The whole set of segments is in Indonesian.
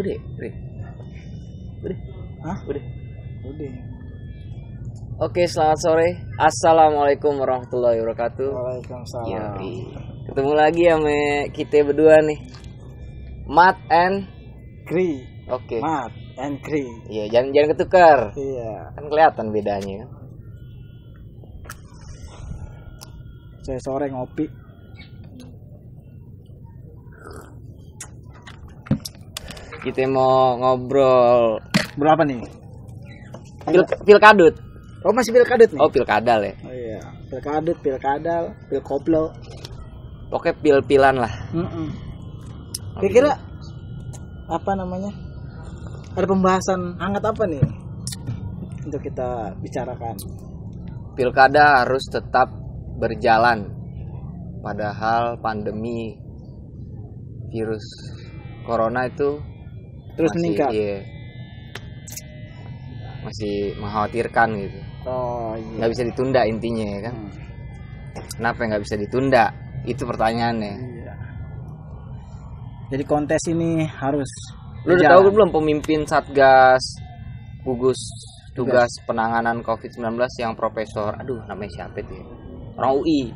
Udah. Hah? Udah. Oke, selamat sore. Assalamualaikum warahmatullahi wabarakatuh. Waalaikumsalam. Yoi. Ketemu lagi sama kita berdua nih. Mat and Kri. Oke. Mat and Kri. Iya, jangan ketukar. Iya. Kan kelihatan bedanya. Saya sore ngopi. Kita mau ngobrol Berapa nih? pilkadut. Oh, masih pilkadut nih? Oh, pilkadal ya. Oh iya. Pilkadal, pilkoplo. Pokoknya pil-pilan lah. Kira-kira apa namanya? Ada pembahasan hangat apa nih untuk kita bicarakan? Pilkada harus tetap berjalan. Padahal pandemi virus corona itu Terus meningkat. Iya, masih mengkhawatirkan gitu. Oh iya. Nggak bisa ditunda intinya ya kan. Kenapa nggak bisa ditunda? Itu pertanyaannya. Iya. Jadi kontes ini harus Lu udah tahu belum pemimpin Satgas gugus tugas penanganan COVID-19 yang profesor, namanya siapa itu ya? Orang UI.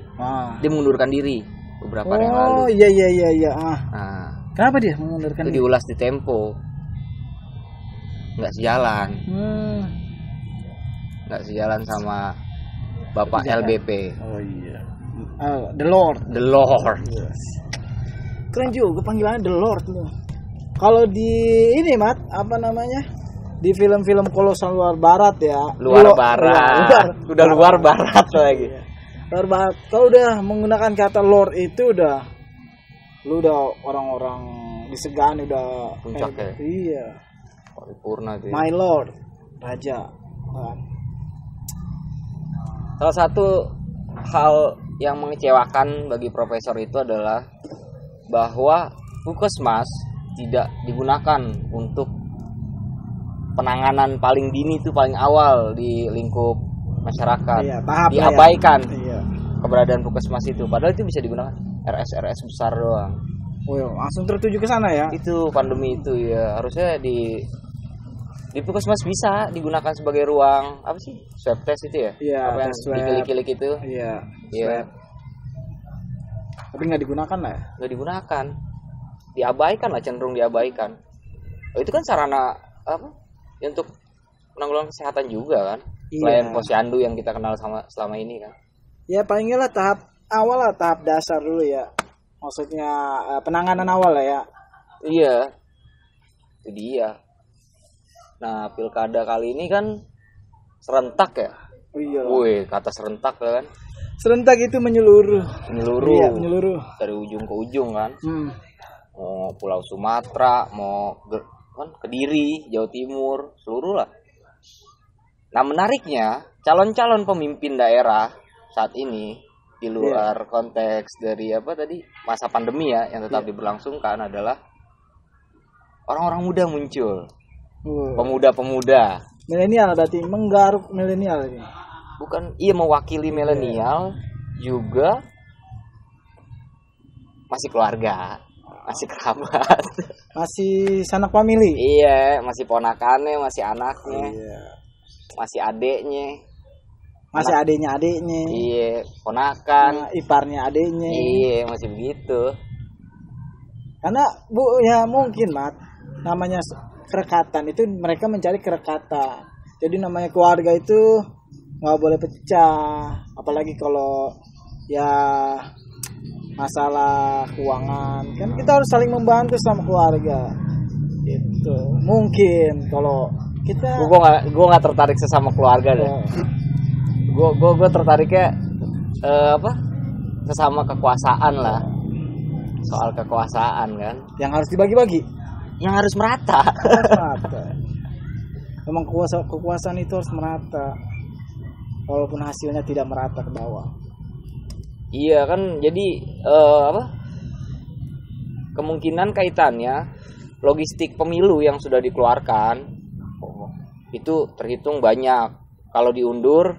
Dia mengundurkan diri beberapa hari yang lalu. Oh iya. Nah, Kenapa dia mengundurkan itu diri? diulas di Tempo. Nggak sejalan. Nggak sejalan sama Bapak Kebijakan. LBP. Oh iya. The Lord. The Lord. Yes. Keren juga panggilannya The Lord loh. Kalau di ini Mat, apa namanya? Di film-film kolosal luar barat ya. Luar barat. Udah luar barat lagi. Luar barat. Kalau udah menggunakan kata Lord itu lu udah orang-orang disegani udah Puncaknya. Iya. Paripurna tuh. My Lord, Raja. Salah satu hal yang mengecewakan bagi profesor itu adalah bahwa puskesmas tidak digunakan untuk penanganan paling dini itu paling awal di lingkup masyarakat. Iya, tahap diabaikan ya. Iya. keberadaan puskesmas itu, padahal itu bisa digunakan RS besar doang. Oh iya, langsung tertuju ke sana ya. Itu pandemi itu ya harusnya di puskesmas bisa digunakan sebagai ruang apa sih, swab test itu ya? Iya, apa yang swab. dikilik-kilik itu? Iya. Iya. Tapi nggak digunakan lah ya. Nggak digunakan, diabaikan lah, cenderung diabaikan. Oh, itu kan sarana apa? Ya, untuk penanggulangan kesehatan juga kan. Iya. Selain posyandu yang kita kenal selama ini kan. Ya paling nggak lah tahap awal lah, tahap dasar dulu ya. Maksudnya penanganan awal lah ya. Iya. Itu dia. Nah, pilkada kali ini kan serentak ya. Oh iya. Woi, kata serentak kan. Serentak itu menyeluruh. Menyeluruh. Iya, menyeluruh. Dari ujung ke ujung kan. Mau Pulau Sumatera, mau Kediri, Jawa Timur, seluruh lah. Nah, menariknya calon-calon pemimpin daerah saat ini di luar konteks dari apa tadi masa pandemi ya yang tetap diberlangsungkan adalah orang-orang muda muncul. Pemuda-pemuda. Milenial berarti menggaruk milenial ini. Bukan, mewakili milenial juga masih keluarga, masih kerabat. Masih sanak family. Iya, masih ponakannya, masih anaknya. Iya. Masih adeknya. Masih adiknya. Iya, ponakan. Iparnya adiknya. Iya, masih begitu. Karena ya mungkin Mat, namanya kerekatan itu mereka mencari kerekatan. Jadi namanya keluarga itu nggak boleh pecah, apalagi kalau ya masalah keuangan kan kita harus saling membantu sama keluarga. Gitu. Mungkin kalau kita Gue nggak tertarik sesama keluarga deh. Gue tertariknya sesama kekuasaan lah. Soal kekuasaan kan yang harus dibagi-bagi, yang harus merata. harus merata. Memang kekuasaan itu harus merata, walaupun hasilnya tidak merata ke bawah. Iya kan, jadi kemungkinan kaitannya logistik pemilu yang sudah dikeluarkan itu terhitung banyak. Kalau diundur,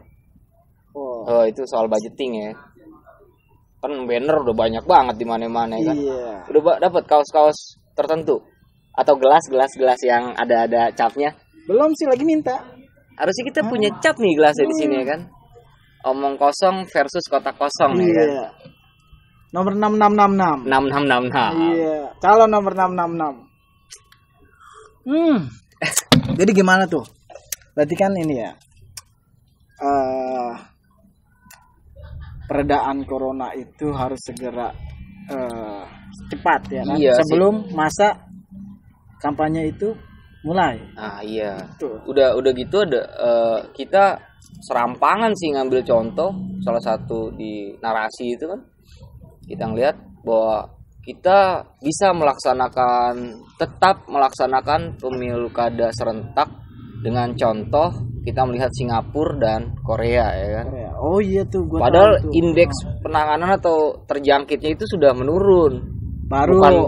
itu soal budgeting ya. Kan banner udah banyak banget di mana-mana kan. Iya. Udah dapat kaos-kaos tertentu. Atau gelas yang ada capnya? Belum sih, lagi minta. Harusnya kita punya cap nih gelasnya di sini ya kan. Omong kosong versus kotak kosong ya kan. Nomor 6666. 6666. Iya, calon nomor 666. Jadi gimana tuh? Berarti kan ini ya. Peredaan corona itu harus segera cepat ya kan. Iya, sebelum masa kampanye itu mulai. Iya. Tuh. Udah gitu ada kita serampangan sih ngambil contoh salah satu di narasi itu kan. Kita ngelihat bahwa kita bisa tetap melaksanakan pemilu kada serentak dengan contoh kita melihat Singapura dan Korea ya kan. Oh iya tuh, padahal indeks penanganan atau terjangkitnya itu sudah menurun.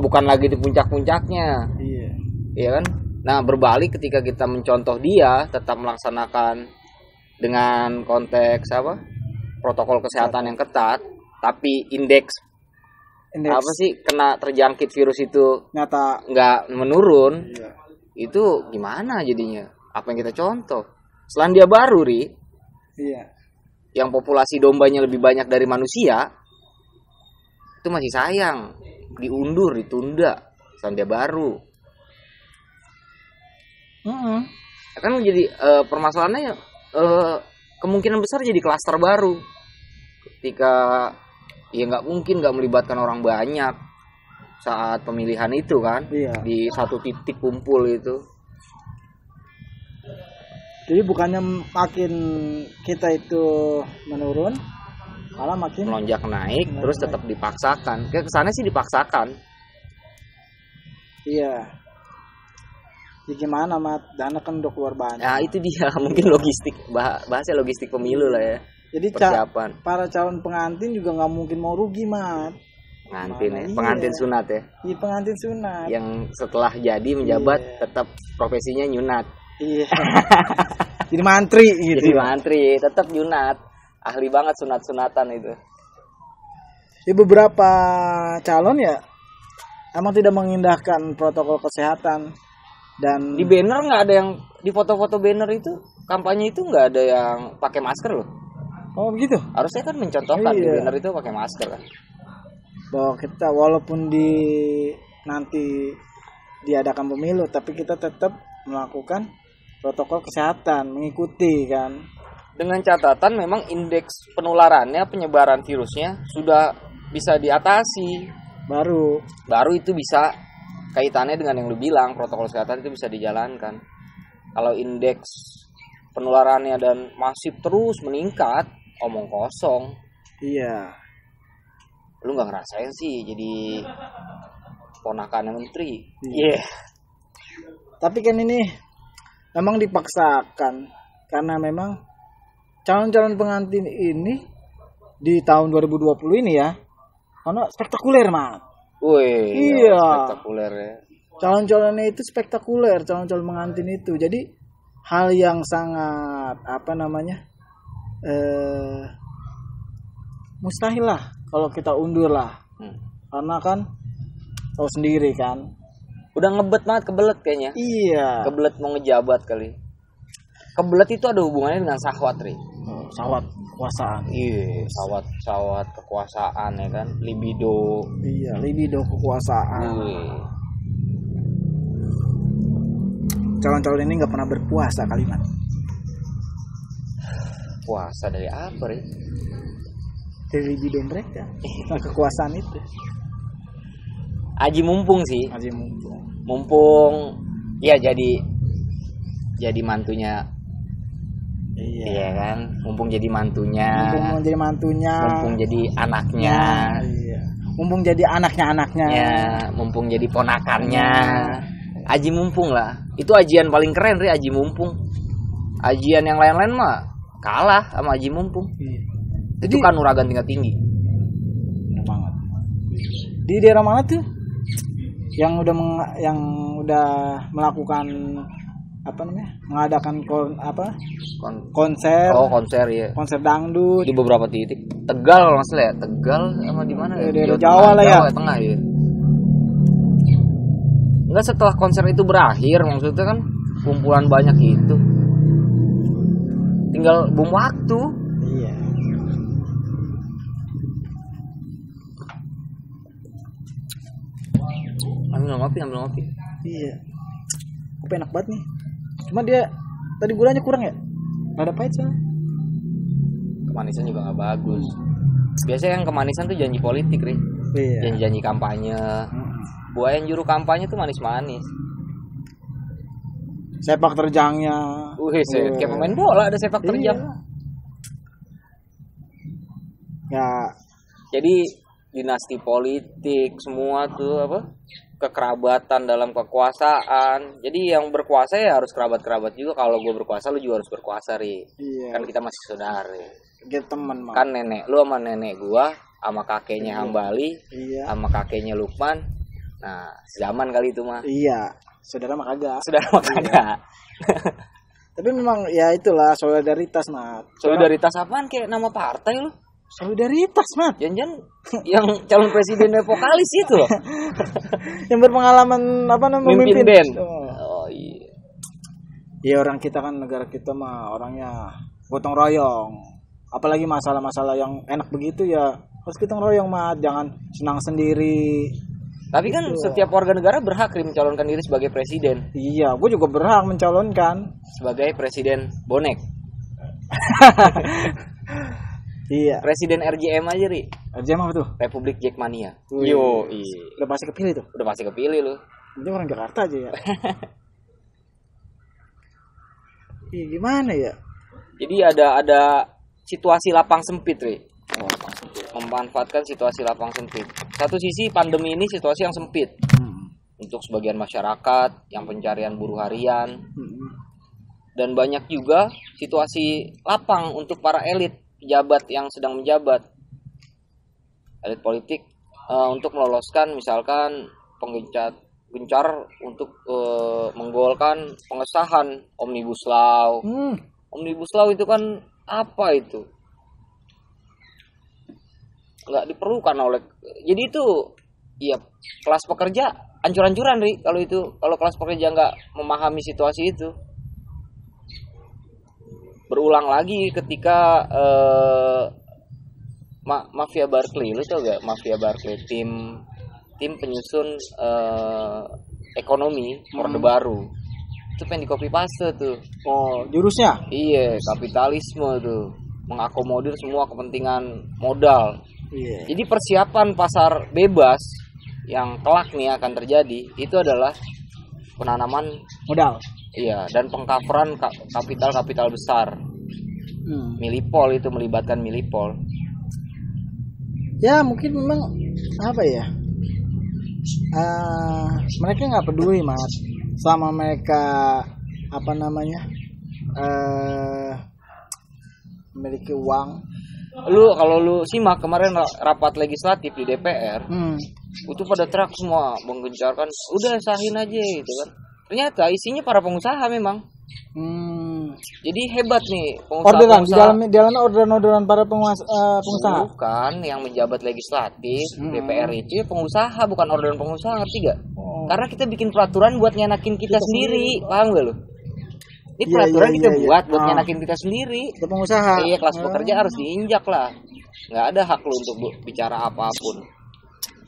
Bukan lagi di puncak-puncaknya. Iya. Iya kan? Nah, berbalik ketika kita mencontoh dia tetap melaksanakan dengan konteks protokol kesehatan yang ketat, tapi indeks apa sih kena terjangkit virus itu nyata nggak menurun. Iya. Itu gimana jadinya? Apa yang kita contoh? Selandia Baru, Iya. Yang populasi dombanya lebih banyak dari manusia, itu masih sayang, ditunda. Selandia Baru. Kan jadi permasalahannya kemungkinan besar jadi klaster baru. Ketika nggak mungkin nggak melibatkan orang banyak saat pemilihan itu kan. Iya. Di satu titik kumpul itu. Jadi bukannya makin kita itu menurun, malah makin melonjak naik, terus tetap dipaksakan. Kayak kesana sih dipaksakan. Iya. Ya gimana, Mat? Dana kan udah keluar banyak. Nah itu dia, mungkin logistik, bahasnya logistik pemilu lah ya. Jadi para calon pengantin juga nggak mungkin mau rugi, Mat. Pengantin sunat ya. Iya, pengantin sunat. Yang setelah jadi menjabat tetap profesinya nyunat. Iya. Jadi mantri gitu. Jadi mantri, tetap nyunat. Ahli banget sunat-sunatan itu. Ya beberapa calon ya emang tidak mengindahkan protokol kesehatan. Dan di banner nggak ada yang di foto-foto banner itu kampanye itu nggak ada yang pakai masker loh. Oh begitu. Harusnya kan mencontohkan di banner itu pakai masker kan. Bahwa kita walaupun nanti diadakan pemilu, tapi kita tetap melakukan protokol kesehatan, mengikuti kan. Dengan catatan memang indeks penularannya, penyebaran virusnya sudah bisa diatasi. Baru itu bisa kaitannya dengan yang lu bilang, protokol kesehatan itu bisa dijalankan. Kalau indeks penularannya dan masif terus meningkat, omong kosong. Iya. Lu nggak ngerasain sih jadi ponakannya menteri. Iya. Tapi kan ini memang dipaksakan karena memang calon-calon pengantin ini di tahun 2020 ini ya, karena spektakuler, Mat. Wih, iya. Spektakuler ya. Calon-calonnya itu spektakuler, calon-calon pengantin itu. Jadi hal yang sangat mustahil lah kalau kita undur lah. Karena kan tahu sendiri kan. Udah ngebet banget, kebelet kayaknya. Iya. Kebelet mau ngejabat kali. Kebelet itu ada hubungannya dengan syahwat, Ri. Syahwat kekuasaan. Iya, syahwat kekuasaan ya kan, libido. Iya, libido kekuasaan. Calon-calon ini nggak pernah berpuasa, kalimat. Puasa dari apa, Ri? Dari libido mereka. Nah, kekuasaan itu. Aji mumpung sih. Aji mumpung. Mumpung ya jadi mantunya. Iya kan, mumpung jadi mantunya. Mumpung jadi mantunya. Mumpung jadi anaknya. Iya. Mumpung jadi anaknya. Ya, mumpung jadi ponakannya. Aji mumpung lah. Itu ajian paling keren, Ri, aji mumpung. Ajian yang lain-lain mah kalah sama aji mumpung. Iya. Itu kan uragan tingkat tinggi. Banget. Di daerah mana tuh? Yang udah melakukan mengadakan konser. Oh, konser ya. Konser dangdut di beberapa titik. Tegal kalau nggak salah ya. Tegal sama di mana ya? Daerah Jawa lah ya. Jawa Tengah ya. Enggak, setelah konser itu berakhir, maksudnya kan kumpulan banyak itu. Tinggal bom waktu. Iya. Ambil ngopi. Iya. Kopi enak banget nih. Cuma dia tadi gulanya kurang ya? Nggak ada pahit sih. Kemanisan juga nggak bagus. Biasanya yang kemanisan tuh janji politik, Ri. Iya. Janji kampanye. Buah yang juru kampanye tuh manis-manis. Sepak terjangnya. Kayak pemain bola ada sepak terjang. Ya. Jadi dinasti politik semua tuh apa? Kekerabatan dalam kekuasaan. Jadi yang berkuasa ya harus kerabat-kerabat juga. Kalau gue berkuasa, lu juga harus berkuasa, Ri. Iya. Kan kita masih saudara. Kita teman, Mak. Kan nenek lu sama nenek gua sama kakeknya Hambali, iya. sama kakeknya Lukman. Nah, zaman kali itu mah. Iya. Saudara mah kagak. Saudara mah kagak. Tapi memang ya itulah solidaritas, Mat. Solidaritas apaan, kayak nama partai lu? Solidaritas, Mat. Jangan yang calon presidennya vokalis itu loh. Yang berpengalaman apa namanya memimpin band. Oh iya. Ya orang kita kan, negara kita mah orangnya gotong royong. Apalagi masalah-masalah yang enak begitu ya harus gotong royong, Mat. Jangan senang sendiri. Tapi kan setiap warga negara berhak mencalonkan diri sebagai presiden. Iya, gue juga berhak mencalonkan sebagai presiden bonek. Iya. Presiden RJM aja, Ri. RJM apa tuh? Republik Jackmania. Yo, udah pasti kepilih tuh. Udah pasti kepilih lu. Ini orang Jakarta aja ya. Iya, gimana ya? Jadi ada situasi lapang sempit, Ri. Memanfaatkan situasi lapang sempit. Satu sisi pandemi ini situasi yang sempit. Untuk sebagian masyarakat yang pencarian buruh harian. Dan banyak juga situasi lapang untuk para elit pejabat yang sedang menjabat, elit politik, untuk meloloskan misalkan gencar untuk menggolkan pengesahan Omnibus Law. Omnibus Law itu kan apa itu? Nggak diperlukan oleh. Jadi itu ya kelas pekerja ancur-ancuran, Ri, kalau kelas pekerja nggak memahami situasi itu. Berulang lagi ketika Mafia Barclay, lu tau gak Mafia Barclay, tim penyusun ekonomi Orde Baru itu pengen di copy paste tuh. Oh, jurusnya? Iya, kapitalisme tuh, mengakomodir semua kepentingan modal. Iya. Jadi persiapan pasar bebas yang kelak nih akan terjadi itu adalah penanaman modal. Iya, dan pengcoveran kapital besar. Milipol itu melibatkan Milipol. Ya mungkin memang apa ya? Mereka nggak peduli, Mas. Sama mereka apa namanya? Memiliki uang. Kalau lu simak kemarin rapat legislatif di DPR, itu pada teriak semua menggencarkan, udah sahin aja gitu kan. Ternyata isinya para pengusaha memang. Jadi hebat nih pengusaha. Di dalamnya orderan para pengusaha. Bukan yang menjabat legislatif DPR itu ya pengusaha, bukan orderan pengusaha, ngerti gak? Karena kita bikin peraturan buat nyenakin kita sendiri, paham gak lu? Ini peraturan kita buat buat nyenakin kita sendiri. Kita pengusaha. Iya, kelas pekerja harus diinjak lah. Nggak ada hak lu untuk bicara apapun.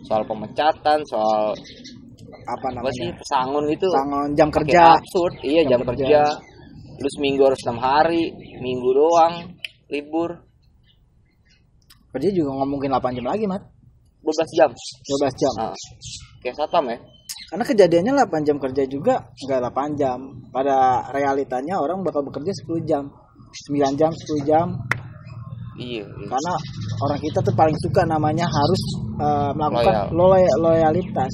Soal pemecatan, soal apa namanya sih, pesangon itu, pesangon jam kerja absurd. Iya, jam kerja lu seminggu harus 6 hari, minggu doang libur. Kerja juga nggak mungkin 8 jam lagi, Mat. 12 jam. Nah, kayak satam ya. Karena kejadiannya 8 jam kerja juga nggak 8 jam. Pada realitanya orang bakal bekerja 10 jam, 9 jam, 10 jam. Iya. Karena orang kita tuh paling suka namanya harus melakukan loyalitas.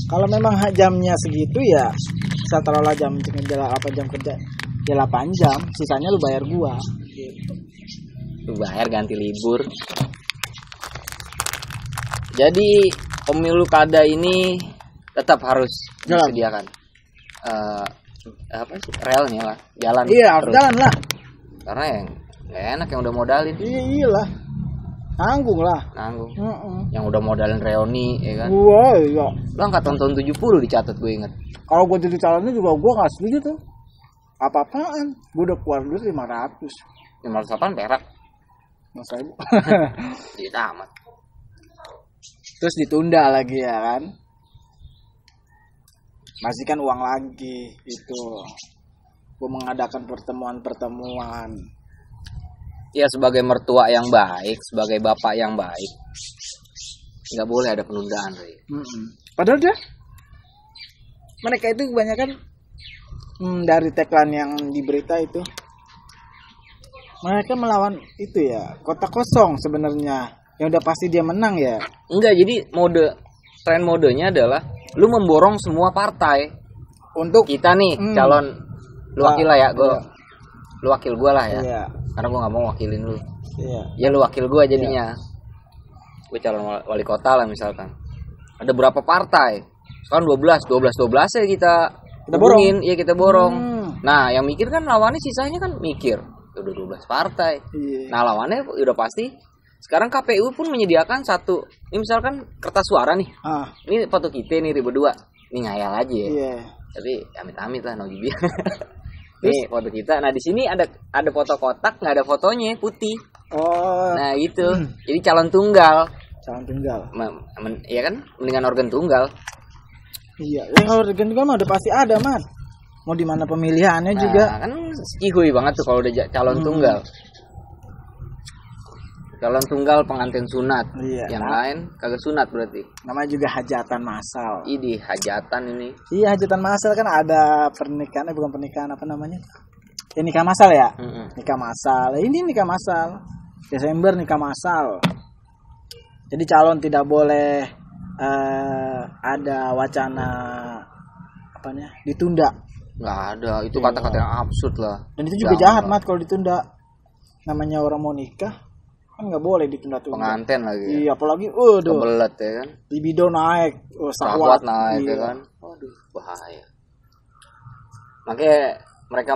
Kalau memang jamnya segitu ya saya taruhlah jam kerja ya 8 jam, sisanya lu bayar gua gitu. Lu bayar ganti libur. Jadi pemilu kada ini tetap harus disediakan relnya lah, jalan. Iya, harus jalan lah. Karena yang nggak enak yang udah modalin. Iyalah. Nanggung lah. Nanggung. Yang udah modalin reuni ya kan. Wah, iya. Lo angkatan tahun 70 dicatat gue inget. Kalau gue jadi calonnya juga gue nggak setuju tuh. Apa-apaan? Gue udah keluar duit 500. 508 perak. Mas Ibu. Jadi tamat. Terus ditunda lagi ya kan. Masih kan uang lagi itu. Gue mengadakan pertemuan. Ya sebagai mertua yang baik, sebagai bapak yang baik, nggak boleh ada penundaan. Padahal dia mereka itu kebanyakan dari tagline yang di berita itu, mereka melawan itu ya kota kosong sebenarnya, yang udah pasti dia menang ya. Enggak, jadi tren modenya adalah lu memborong semua partai untuk kita nih calon, lu wakil lah ya, lu wakil gue lah ya. Iya. Karena gue nggak mau wakilin lu. Iya. Ya lu wakil gue jadinya. Gue calon wali kota lah misalkan. Ada berapa partai? Sekarang 12 ya kita borong. Iya kita borong. Nah, yang mikir kan lawannya, sisanya kan mikir. Udah 12 partai. Iya. Nah, lawannya udah pasti. Sekarang KPU pun menyediakan satu. Ini misalkan kertas suara nih. Ini foto kita nih berdua. Ini ngayal aja ya. Iya. Tapi amit-amit lah nauzubillah. Nih foto kita. Nah di sini ada foto kotak, nggak ada fotonya, putih. Oh. Nah gitu. Jadi calon tunggal. Iya kan, mendingan organ tunggal. Iya. Kalau organ tunggal mah udah pasti ada, Mat. Mau di mana pemilihannya juga. Kan cihuy banget tuh kalau udah calon tunggal. Calon tunggal pengantin sunat. Iya. Yang lain kagak sunat berarti. Namanya juga hajatan massal. Ini hajatan ini. Iya, hajatan massal kan ada pernikahan, bukan pernikahan, apa namanya? Ya nikah massal ya. Nikah massal. Ini nikah massal. Desember nikah massal. Jadi calon tidak boleh ada wacana apanya ditunda. Nggak ada. Itu kata-kata yang absurd lah. Dan itu juga jahat, Mat, kalau ditunda. Namanya orang mau nikah kan nggak boleh ditunda-tunda. Pengantin lagi. Iya, apalagi kebelet ya kan. Libido naik, syahwat naik ya kan. Waduh, bahaya. Makanya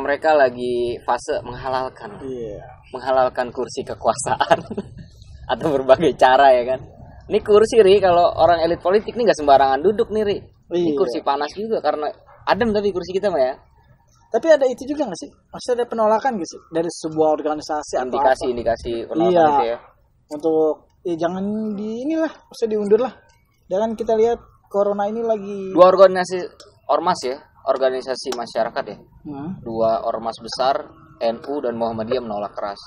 mereka lagi fase menghalalkan. Iya. Menghalalkan kursi kekuasaan atau berbagai cara ya kan. Ini kursi Ri, kalau orang elit politik nih nggak sembarangan duduk nih Ri. Ini kursi panas juga karena adem tapi kursi kita mah ya. Tapi ada itu juga nggak sih? Maksudnya ada penolakan gitu dari sebuah organisasi atau apa? Indikasi penolakan itu ya. Untuk jangan inilah, maksudnya diundur lah. Jangan kita lihat corona ini lagi. Dua organisasi ormas ya, organisasi masyarakat ya. Dua ormas besar, NU dan Muhammadiyah menolak keras.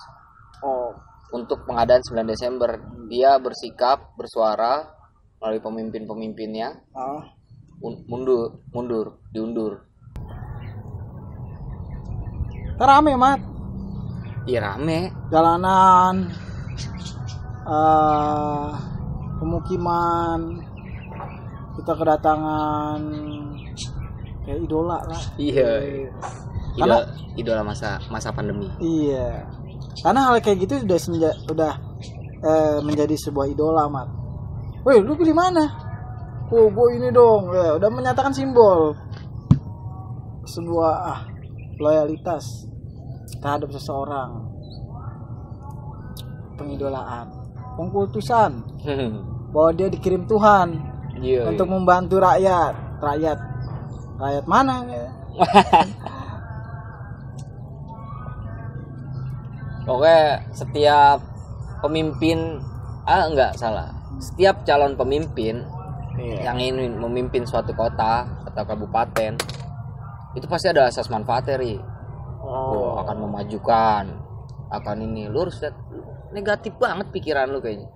Untuk pengadaan 9 Desember, dia bersikap, bersuara melalui pemimpin-pemimpinnya. Diundur. Rame, Mat. Iya rame. Jalanan, pemukiman, kita kedatangan kayak idola lah. Iya. Idola masa pandemi. Iya. Karena hal kayak gitu sudah menjadi sebuah idola, Mat. Woi, lu pilih mana? Gue ini dong. Ya, udah menyatakan simbol sebuah loyalitas terhadap seseorang, pengidolaan, pengkultusan, bahwa dia dikirim Tuhan untuk membantu rakyat mana ya? Pokoknya setiap pemimpin setiap calon pemimpin yang ingin memimpin suatu kota atau kabupaten itu pasti ada asas manfaatnya Ri. Akan memajukan, akan ini. Lu harus lihat negatif banget pikiran lu kayaknya.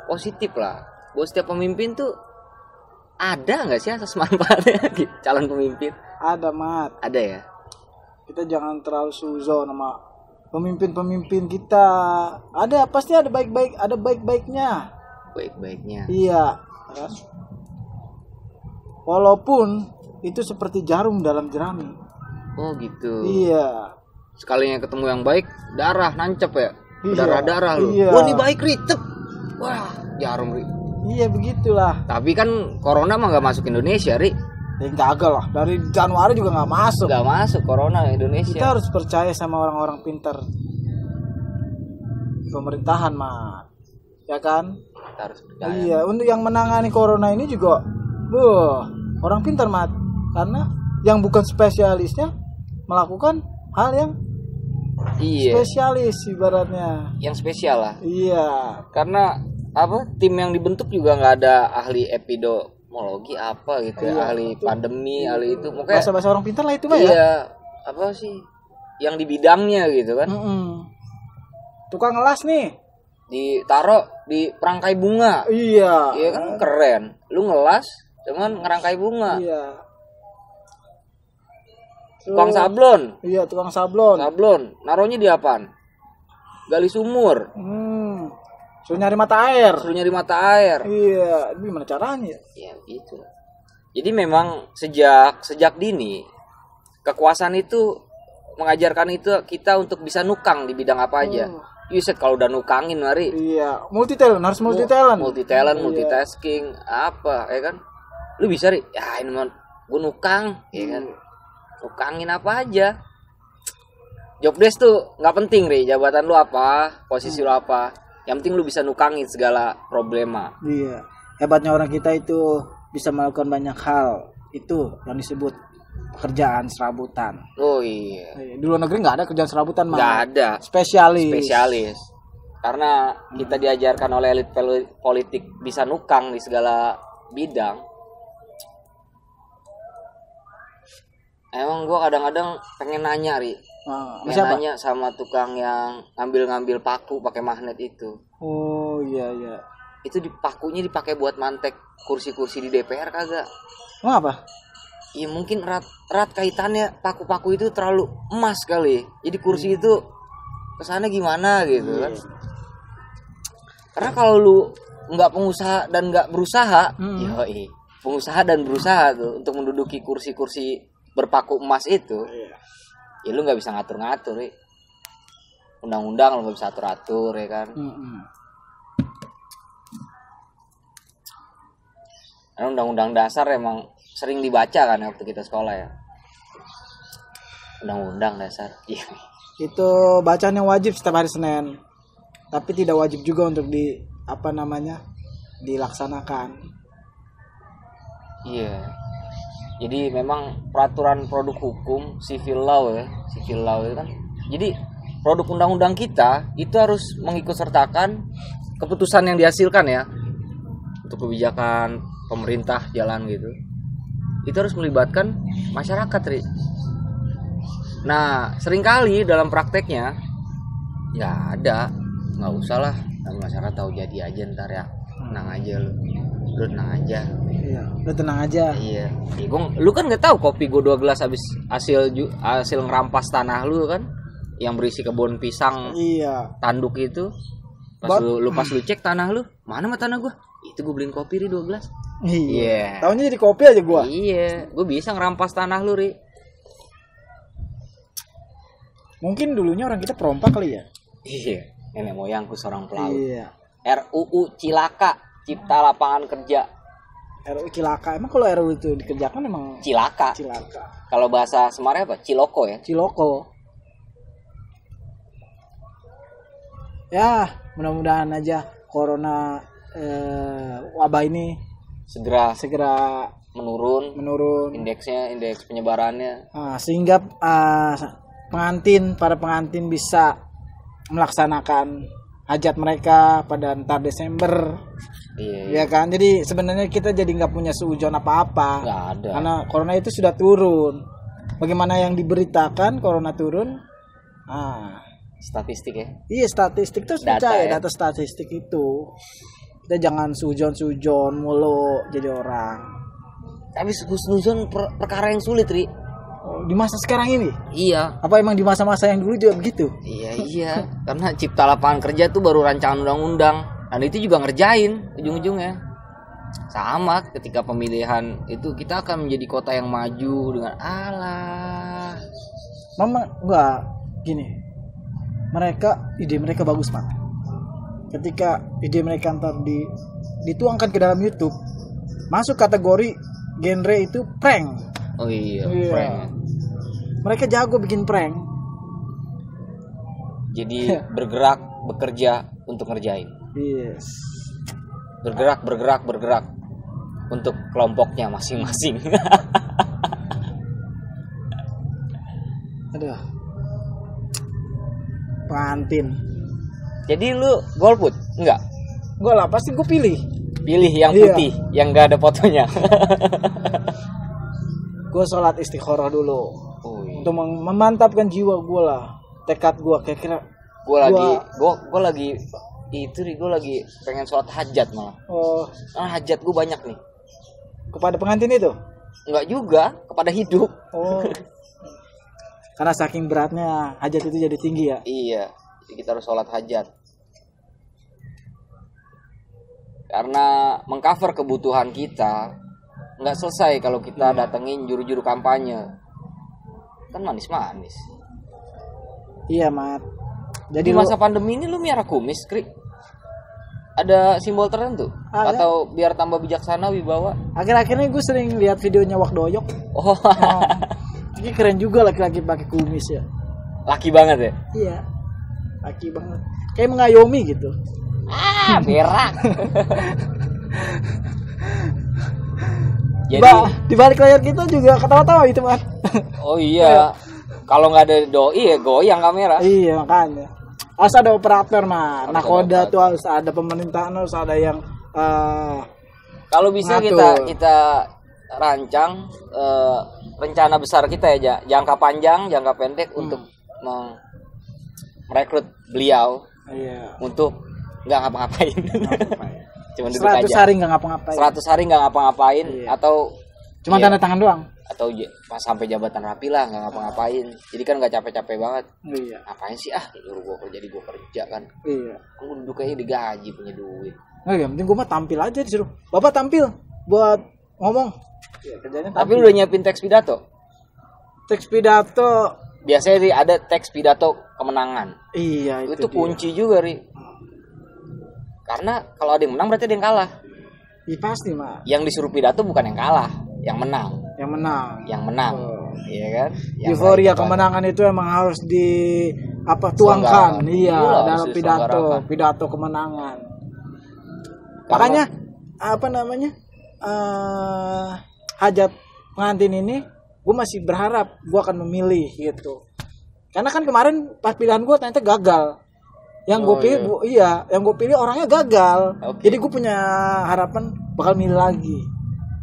Positif lah. Bahwa setiap pemimpin tuh ada nggak sih asas manfaatnya calon pemimpin? Ada, Mat. Ada ya. Kita jangan terlalu suzon sama pemimpin kita. Pasti ada baik-baiknya. Baik-baiknya. Iya. Walaupun itu seperti jarum dalam jerami. Oh gitu. Iya. Sekalinya ketemu yang baik, darah nancep ya. Iya. Darah lu. Iya. Wah ini baik Ri. Wah jarum Ri. Iya begitulah. Tapi kan corona mah gak masuk Indonesia Ri. Kagak lah. Dari Januari juga gak masuk. Gak masuk corona Indonesia. Kita harus percaya sama orang-orang pintar pemerintahan, Mat. ya kan? Kita harus percaya. Iya, untuk yang menangani corona ini juga, orang pintar Mat, karena yang bukan spesialisnya melakukan hal yang spesialis ibaratnya. Yang spesial lah. Iya. Karena tim yang dibentuk juga nggak ada ahli epidemiologi apa gitu ya, ahli pandemi, ahli itu. Makanya bahasa orang pintar lah itu Pak ya. Iya, apa sih yang di bidangnya gitu kan. Tukang ngelas nih ditaruh di perangkai bunga. Iya kan keren. Lu ngelas cuman ngerangkai bunga. Iya. Tukang sablon. Iya, tukang sablon. Naruhnya di apaan? Gali sumur. Suruh nyari mata air. Iya, ini gimana caranya? Ya gitu. Jadi memang sejak dini kekuasaan itu mengajarkan itu kita untuk bisa nukang di bidang apa aja. Yuset kalau udah nukangin mari. Iya, multi talent, multitasking apa ya kan? Lu bisa ri, ya ini mah gue nukang, ya kan? Nukangin apa aja. Job desk tuh nggak penting ri, jabatan lu apa, posisi lu apa. Yang penting lu bisa nukangin segala problema. Iya, hebatnya orang kita itu bisa melakukan banyak hal. Itu yang disebut pekerjaan serabutan. Oh iya. Di luar negeri nggak ada kerjaan serabutan mah. Nggak ada. Spesialis. Karena kita diajarkan oleh elit politik bisa nukang di segala bidang. Emang gue kadang-kadang pengen nanya ri. Nanya sama tukang yang ngambil paku pakai magnet itu. Oh iya. Itu pakunya dipakai buat mantek kursi-kursi di DPR kagak? Mau apa? Ya mungkin erat kaitannya paku-paku itu terlalu emas kali. Jadi kursi itu kesannya gimana gitu kan. Karena kalau lu nggak pengusaha dan nggak berusaha, pengusaha dan berusaha tuh untuk menduduki kursi-kursi berpaku emas itu, ya lu nggak bisa ngatur-ngatur, undang-undang lu nggak bisa atur-atur ya kan. Karena undang-undang dasar emang sering dibaca kan waktu kita sekolah ya. Undang-undang dasar. Itu bacaan yang wajib setiap hari Senin. Tapi tidak wajib juga untuk dilaksanakan. Iya. Jadi memang peraturan produk hukum civil law itu kan. Jadi produk undang-undang kita itu harus mengikut sertakan keputusan yang dihasilkan ya. Untuk kebijakan pemerintah jalan gitu. Itu harus melibatkan masyarakat, Ri. Nah, seringkali dalam prakteknya ya nggak usah lah, masyarakat tahu jadi aja ntar ya, tenang aja lu tenang aja. Iya, lu tenang aja. Iya, lu kan nggak tahu kopi gue 2 gelas habis hasil ngerampas tanah lu kan, yang berisi kebun pisang. Iya. Tanduk itu, pas lu cek tanah lu, mana mah tanah gue? Itu gue beliin kopi ri 2 gelas. Iya. Tahunya jadi kopi aja gua. Iya, gua bisa ngerampas tanah lu, Ri. Mungkin dulunya orang kita perompak kali ya. Iya, nenek moyangku seorang pelaut. Iya. RUU Cilaka, Cipta Lapangan Kerja. RUU Cilaka. Emang kalau RUU itu dikerjakan emang Cilaka. Kalau bahasa Semarang apa? Ciloko ya? Ciloko. Ya, mudah-mudahan aja corona wabah ini segera menurun indeks penyebarannya, sehingga para pengantin bisa melaksanakan hajat mereka pada entar Desember. Iya kan, jadi sebenarnya kita jadi nggak punya seujon apa-apa, nggak ada, karena corona itu sudah turun. Bagaimana yang diberitakan corona turun, statistik ya. Iya, statistik terus percaya data statistik itu. Kita jangan sujon mulu jadi orang. Tapi sujon perkara yang sulit, Ri. Di masa sekarang ini? Iya. Apa emang di masa-masa yang dulu juga begitu? Iya. Karena Cipta Lapangan Kerja itu baru rancangan undang-undang, dan itu juga ngerjain ujung-ujungnya. Sama ketika pemilihan itu kita akan menjadi kota yang maju dengan Mama enggak gini. Ide mereka bagus, Pak. Ketika ide mereka ntar dituangkan ke dalam YouTube, masuk kategori genre itu prank. Oh iya. Prank. Mereka jago bikin prank. Jadi bekerja untuk ngerjain. Yes. Bergerak untuk kelompoknya masing-masing. Aduh. Pengantin. Jadi lu golput? Enggak. Gue lah pasti gue pilih. Pilih yang Iya. putih, yang enggak ada fotonya. Gue sholat istikharah dulu Ui. untuk memantapkan jiwa gue lah, tekad gue kira-kira. Gue lagi pengen sholat hajat malah. Oh, Karena hajat gue banyak nih. kepada pengantin itu? Enggak juga, kepada hidup. Oh. Karena saking beratnya hajat itu jadi tinggi ya. Iya, jadi kita harus sholat hajat. Karena mengcover kebutuhan kita nggak selesai kalau kita datengin juru-juru kampanye. Kan manis-manis. Iya, Mat. Jadi masa pandemi ini lu miara kumis, Kri? Ada simbol tertentu? Ada. Atau biar tambah bijaksana wibawa? Akhir-akhir ini gue sering lihat videonya Wak Doyok. Oh, Ini keren juga laki-laki pakai kumis ya. laki banget ya? Iya. Laki banget. Kayak mengayomi gitu. Berak. Jadi, Di balik layar kita juga ketawa-tawa itu, Mat. oh iya. Kalau nggak ada doi ya goyang kamera. Iya, makanya. Harus ada operator, Mat. Harus Nakoda ada tuh harus ada pemerintahan, harus ada yang Kalau bisa ngatur. kita rancang rencana besar kita ya, jangka panjang, jangka pendek untuk merekrut beliau iya. untuk nggak ngapa-ngapain. Cuma duduk 100 aja. hari nggak ngapa-ngapain. 100 hari nggak ngapa-ngapain. Iya. Atau Cuma iya, tanda tangan doang. atau pas sampai jabatan rapi lah nggak ngapa-ngapain. Jadi kan nggak capek-capek banget. Iya. Ngapain sih nyuruh gue kerja, jadi gue kerja kan. Iya. Gue duduk aja digaji punya duit. Nah, yang penting gue mah tampil aja disuruh. Bapak tampil buat ngomong. Ya, kerjanya Tapi lu udah nyiapin teks pidato? teks pidato. Biasanya ada teks pidato kemenangan. Iya, Itu dia. kunci juga, Ri. Karena kalau ada yang menang berarti ada yang kalah. Iya pasti, Mak. Yang disuruh pidato bukan yang kalah, yang menang. Yang menang. Yang menang. Oh. Iya kan? Yang Euforia lain kemenangan itu emang harus tuangkan. Selenggarakan. Iya, Iya, dalam harus diselenggarakan. pidato kemenangan. Karena- Makanya hajat pengantin ini gue masih berharap gue akan memilih gitu. Karena kan kemarin pas pilihan gue ternyata gagal. Yang gue pilih yang gue pilih orangnya gagal. Oke. Jadi gue punya harapan bakal milih lagi.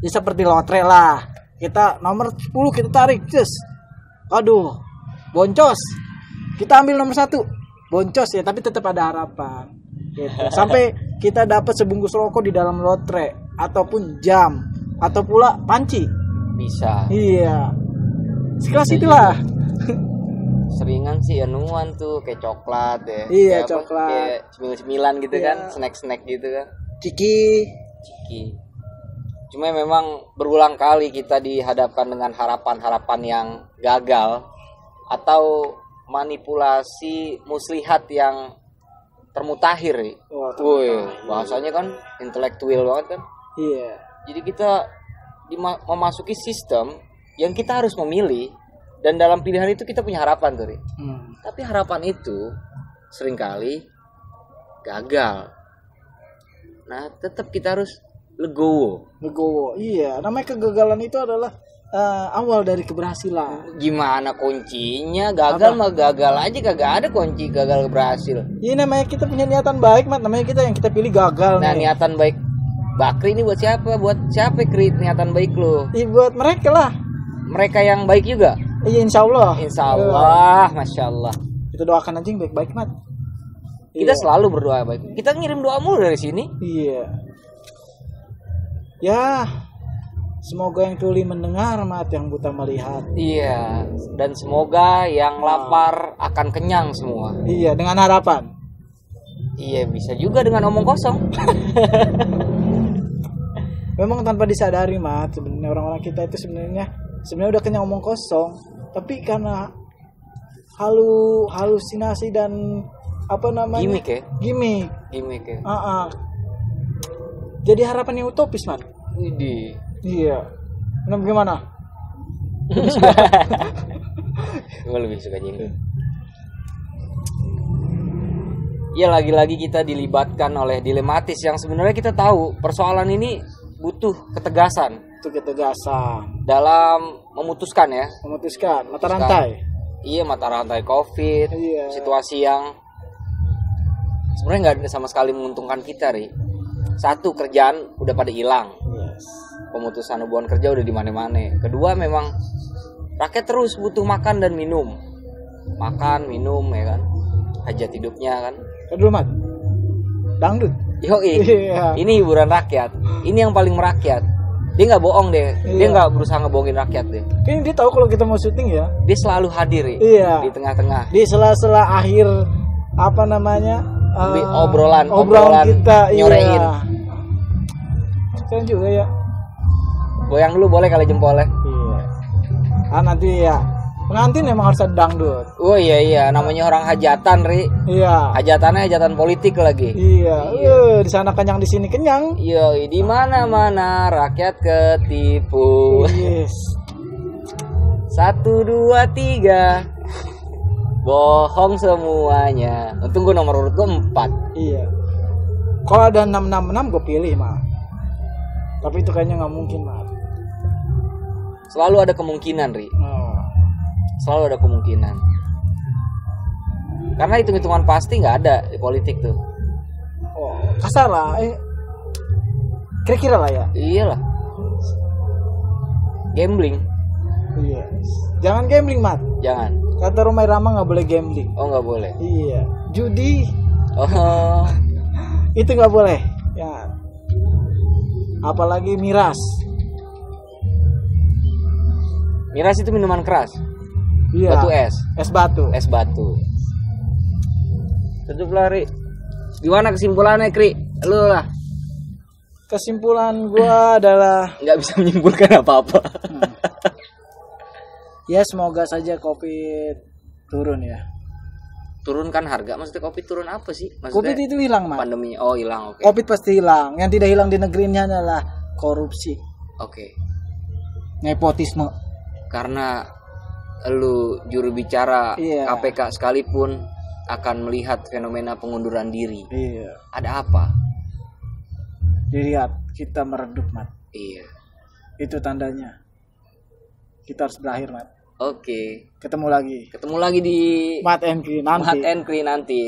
Ya seperti lotre lah. Kita nomor 10 kita tarik, just. Aduh, boncos. Kita ambil nomor 1. Boncos ya, tapi tetap ada harapan. Gitu. Sampai kita dapat sebungkus rokok di dalam lotre ataupun jam atau pula panci. bisa. Iya. Sekelas itulah. Seringan sih anuan tuh kayak coklat ya. Iya, Kayak apa, coklat. Kayak cemil-cemilan gitu Iya. kan, snack-snack gitu kan. Ciki. Ciki. Cuma memang berulang kali kita dihadapkan dengan harapan-harapan yang gagal atau manipulasi muslihat yang termutakhir. Wah, Woi, bahasanya kan intelektual banget kan. Iya. Jadi kita memasuki sistem yang kita harus memilih, dan dalam pilihan itu kita punya harapan tuh, Ri. Tapi harapan itu seringkali gagal. Nah, tetap kita harus legowo. Legowo. Iya, namanya kegagalan itu adalah awal dari keberhasilan. Gimana kuncinya? Gagal mah gagal aja, kagak ada kunci gagal berhasil. Ini namanya kita punya niatan baik, Mat. Namanya kita yang kita pilih gagal Nah, nih. niatan baik Bakri ini buat siapa? Buat siapa, Kri? Niatan baik lo. Iya, buat mereka lah. Mereka yang baik juga. Iya, insya Allah. Insya Allah, Masya Allah. Kita doakan aja yang baik-baik, Mat. Kita Iya. selalu berdoa baik. Kita ngirim doa mulu dari sini. Iya. Ya, semoga yang tuli mendengar, Mat, yang buta melihat. Iya. Dan semoga yang lapar akan kenyang semua. Iya, dengan harapan. Iya, bisa juga dengan omong kosong. Memang tanpa disadari, Mat, sebenarnya orang-orang kita itu sebenarnya udah kenyang omong kosong, tapi karena halusinasi dan apa namanya? Gimik ya. Gimik. Ya. Jadi harapan yang utopis, Mat. Widih. Iya. Nah, bagaimana? Gue lebih suka gini. Ya lagi-lagi kita dilibatkan oleh dilematis yang sebenarnya kita tahu persoalan ini butuh ketegasan. Itu ketegasan Dalam memutuskan ya. memutuskan mata rantai. Iya, mata rantai COVID. Iya. Situasi yang sebenarnya nggak sama sekali menguntungkan kita, Ri. Satu, kerjaan udah pada hilang. Yes. Pemutusan hubungan kerja udah di mana-mana. Kedua, memang rakyat terus butuh makan dan minum. Makan, minum ya kan. Hajat hidupnya kan. Kedua mat dangdut. Yoi. Iya. Ini hiburan rakyat. Ini yang paling merakyat. Dia nggak bohong deh. Dia Iya. nggak berusaha ngebohongin rakyat deh. Kayaknya dia tahu kalau kita mau syuting ya. Dia selalu hadir Ri, Iya. di tengah-tengah. Di sela-sela akhir apa namanya Obrolan kita nyorein. Iya. Keren juga ya. Goyang dulu boleh kali jempolnya. Iya. Nanti ya pengantin emang harus ada dangdut. Oh iya, namanya orang hajatan Ri. Iya. Hajatannya hajatan politik lagi. Iya. Di sana kenyang, di sini kenyang. Iya, di mana-mana rakyat ketipu. Yes. 1, 2, 3. Bohong semuanya. Untung gue nomor urut gue 4. Iya. Kalau ada 666 gue pilih mah. Tapi itu kayaknya nggak mungkin mah. Selalu ada kemungkinan Ri. Selalu ada kemungkinan. Karena hitung-hitungan pasti nggak ada di politik tuh. Oh, kasar lah. Kira-kira lah ya. Iyalah. Gambling. Iya. Jangan gambling mat. Jangan. Kata Romai Rama nggak boleh gambling. Oh nggak boleh. Iya. Judi Oh. itu nggak boleh. Ya. Apalagi miras. Miras itu minuman keras. Iya. Batu es. Es batu. Es batu. Tutup lari. Gimana kesimpulannya Kri? Lu lah. Kesimpulan gua adalah Nggak bisa menyimpulkan apa-apa. ya semoga saja COVID turun ya. Turunkan harga. Maksudnya COVID turun apa sih? Maksudnya COVID itu hilang mat. pandeminya. Oh hilang. Oke. COVID pasti hilang. Yang tidak hilang di negeri ini adalah korupsi, Oke. nepotisme. Karena lu juru bicara Iya. KPK sekalipun akan melihat fenomena pengunduran diri. Iya. Ada apa? Dilihat kita meredup mat. Iya. Itu tandanya kita harus berakhir mat. Oke. Ketemu lagi Ketemu lagi di Mat and Kri nanti. Mat and Kri nanti.